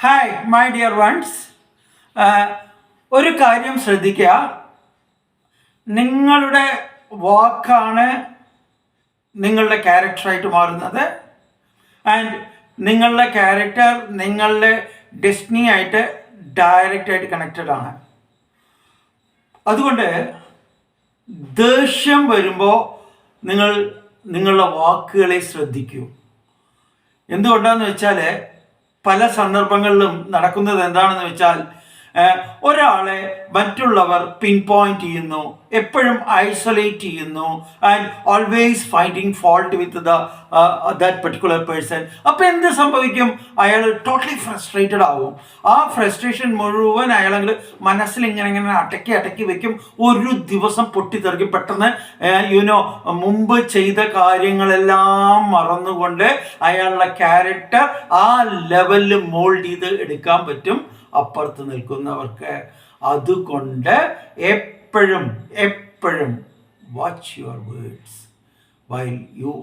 Hi my dear ones, ഒരു കാര്യം ശ്രദ്ധിക്കുക. നിങ്ങളുടെ വാക്കാണ് നിങ്ങളുടെ ക്യാരക്ടറായിട്ട് മാറുന്നത്. ആൻഡ് നിങ്ങളുടെ ക്യാരക്ടർ നിങ്ങളുടെ ഡെസ്റ്റിനി ആയിട്ട് ഡയറക്റ്റായിട്ട് കണക്റ്റഡ് ആണ്. അതുകൊണ്ട് ദേഷ്യം വരുമ്പോൾ നിങ്ങളുടെ വാക്കുകളെ ശ്രദ്ധിക്കൂ. എന്തുകൊണ്ടാണെന്ന് വെച്ചാൽ പല സന്ദർഭങ്ങളിലും നടക്കുന്നത് എന്താണെന്ന് വെച്ചാൽ ഒരാളെ മറ്റുള്ളവർ പിൻ പോയിന്റ് ചെയ്യുന്നു, എപ്പോഴും ഐസൊലേറ്റ് ചെയ്യുന്നു, and always finding fault with that particular person. അപ്പം എന്ത് സംഭവിക്കും? അയാൾ ടോട്ടലി ഫ്രസ്ട്രേറ്റഡ് ആവും. ആ ഫ്രസ്ട്രേഷൻ മുഴുവൻ അയാളെങ്കിൽ മനസ്സിൽ ഇങ്ങനെ അടക്കി വെക്കും. ഒരു ദിവസം പൊട്ടിത്തെറിക്കും. പെട്ടെന്ന് മുമ്പ് ചെയ്ത കാര്യങ്ങളെല്ലാം മറന്നുകൊണ്ട് അയാളുടെ ക്യാരക്ടർ ആ ലെവലിൽ മോൾഡ് ചെയ്ത് എടുക്കാൻ പറ്റും അപ്പുറത്ത് നിൽക്കുന്നവർക്ക്. അതുകൊണ്ട് എപ്പോഴും watch your words while U